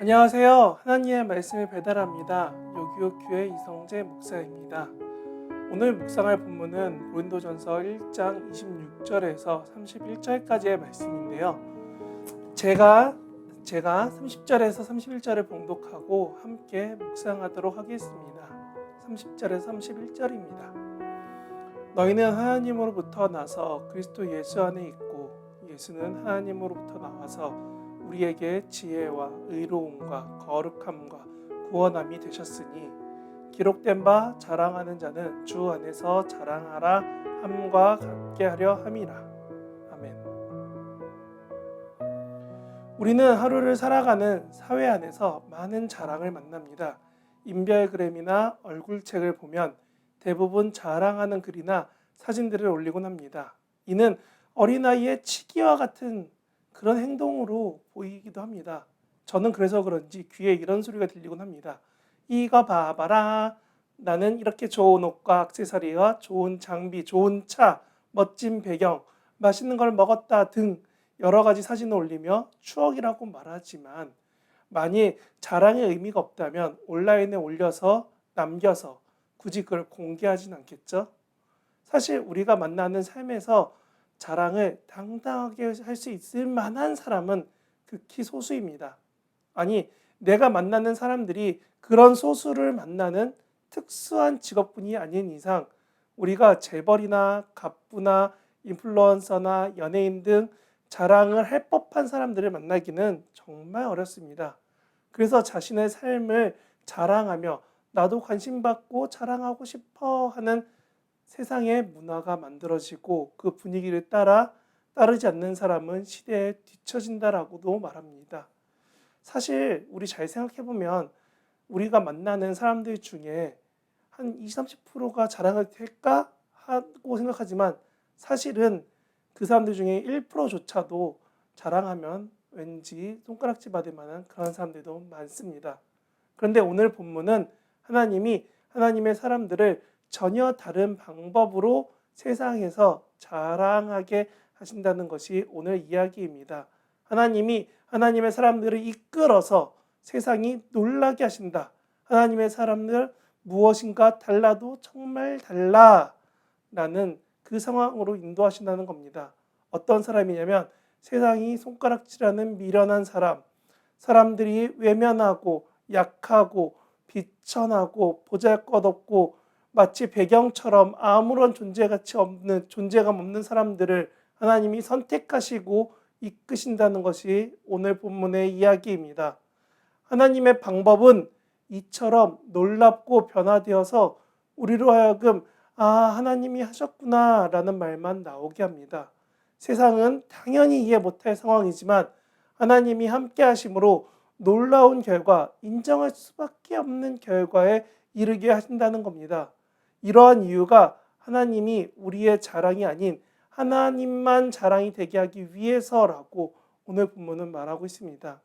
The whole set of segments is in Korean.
안녕하세요. 하나님의 말씀을 배달합니다. 요기요교회 이성재 목사입니다. 오늘 묵상할 본문은 고린도전서 1장 26절에서 31절까지의 말씀인데요. 제가 30절에서 31절을 봉독하고 함께 묵상하도록 하겠습니다. 30절에서 31절입니다. 너희는 하나님으로부터 나서 그리스도 예수 안에 있고 예수는 하나님으로부터 나와서 우리에게 지혜와 의로움과 거룩함과 구원함이 되셨으니 기록된 바 자랑하는 자는 주 안에서 자랑하라 함과 같게 하려 함이라. 아멘. 우리는 하루를 살아가는 사회 안에서 많은 자랑을 만납니다. 인별그램이나 얼굴책을 보면 대부분 자랑하는 글이나 사진들을 올리곤 합니다. 이는 어린아이의 치기와 같은 그런 행동으로 보이기도 합니다. 저는 그래서 그런지 귀에 이런 소리가 들리곤 합니다. 이거 봐봐라. 나는 이렇게 좋은 옷과 액세서리와 좋은 장비, 좋은 차, 멋진 배경, 맛있는 걸 먹었다 등 여러 가지 사진을 올리며 추억이라고 말하지만 만일 자랑의 의미가 없다면 온라인에 올려서 남겨서 굳이 그걸 공개하진 않겠죠? 사실 우리가 만나는 삶에서 자랑을 당당하게 할 수 있을 만한 사람은 극히 소수입니다. 아니, 내가 만나는 사람들이 그런 소수를 만나는 특수한 직업군이 아닌 이상 우리가 재벌이나 갑부나 인플루언서나 연예인 등 자랑을 할 법한 사람들을 만나기는 정말 어렵습니다. 그래서 자신의 삶을 자랑하며 나도 관심받고 자랑하고 싶어 하는 세상의 문화가 만들어지고 그 분위기를 따르지 않는 사람은 시대에 뒤처진다라고도 말합니다. 사실 우리 잘 생각해보면 우리가 만나는 사람들 중에 한 20-30%가 자랑을 할까 하고 생각하지만 사실은 그 사람들 중에 1%조차도 자랑하면 왠지 손가락질 받을 만한 그런 사람들도 많습니다. 그런데 오늘 본문은 하나님이 하나님의 사람들을 전혀 다른 방법으로 세상에서 자랑하게 하신다는 것이 오늘 이야기입니다. 하나님이 하나님의 사람들을 이끌어서 세상이 놀라게 하신다. 하나님의 사람들 무엇인가 달라도 정말 달라라는 그 상황으로 인도하신다는 겁니다. 어떤 사람이냐면 세상이 손가락질하는 미련한 사람, 사람들이 외면하고 약하고 비천하고 보잘것없고 마치 배경처럼 아무런 존재감 없는 사람들을 하나님이 선택하시고 이끄신다는 것이 오늘 본문의 이야기입니다. 하나님의 방법은 이처럼 놀랍고 변화되어서 우리로 하여금 하나님이 하셨구나 라는 말만 나오게 합니다. 세상은 당연히 이해 못할 상황이지만 하나님이 함께 하심으로 놀라운 결과, 인정할 수밖에 없는 결과에 이르게 하신다는 겁니다. 이러한 이유가 하나님이 우리의 자랑이 아닌 하나님만 자랑이 되게 하기 위해서라고 오늘 본문은 말하고 있습니다.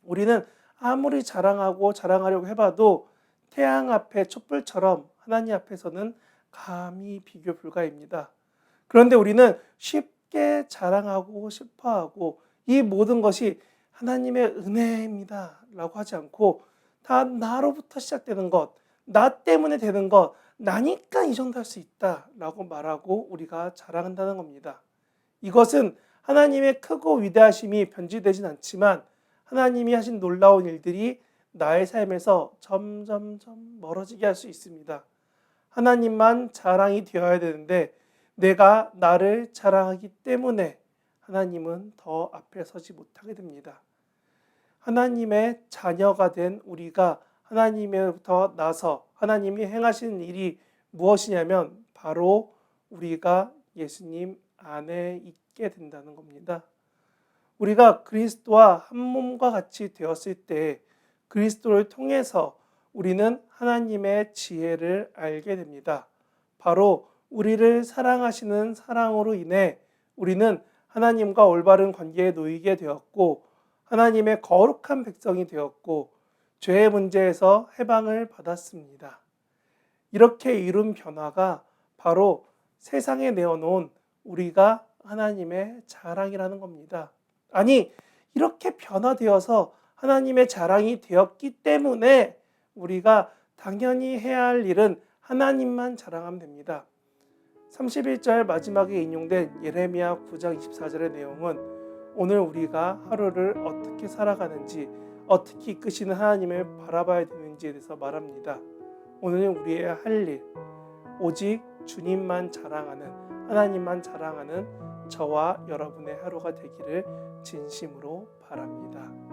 우리는 아무리 자랑하려고 해봐도 태양 앞에 촛불처럼 하나님 앞에서는 감히 비교 불가입니다. 그런데 우리는 쉽게 자랑하고 싶어하고 이 모든 것이 하나님의 은혜입니다 라고 하지 않고 다 나로부터 시작되는 것, 나 때문에 되는 것, 나니까 이 정도 할 수 있다 라고 말하고 우리가 자랑한다는 겁니다. 이것은 하나님의 크고 위대하심이 변질되진 않지만 하나님이 하신 놀라운 일들이 나의 삶에서 점점점 멀어지게 할 수 있습니다. 하나님만 자랑이 되어야 되는데 내가 나를 자랑하기 때문에 하나님은 더 앞에 서지 못하게 됩니다. 하나님의 자녀가 된 우리가 하나님으로부터 나서 하나님이 행하시는 일이 무엇이냐면 바로 우리가 예수님 안에 있게 된다는 겁니다. 우리가 그리스도와 한 몸과 같이 되었을 때 그리스도를 통해서 우리는 하나님의 지혜를 알게 됩니다. 바로 우리를 사랑하시는 사랑으로 인해 우리는 하나님과 올바른 관계에 놓이게 되었고 하나님의 거룩한 백성이 되었고 죄의 문제에서 해방을 받았습니다. 이렇게 이룬 변화가 바로 세상에 내어놓은 우리가 하나님의 자랑이라는 겁니다. 아니, 이렇게 변화되어서 하나님의 자랑이 되었기 때문에 우리가 당연히 해야 할 일은 하나님만 자랑하면 됩니다. 31절 마지막에 인용된 예레미야 9장 24절의 내용은 오늘 우리가 하루를 어떻게 살아가는지, 어떻게 이끄시는 하나님을 바라봐야 되는지에 대해서 말합니다. 오늘은 우리의 할 일, 오직 주님만 자랑하는, 하나님만 자랑하는 저와 여러분의 하루가 되기를 진심으로 바랍니다.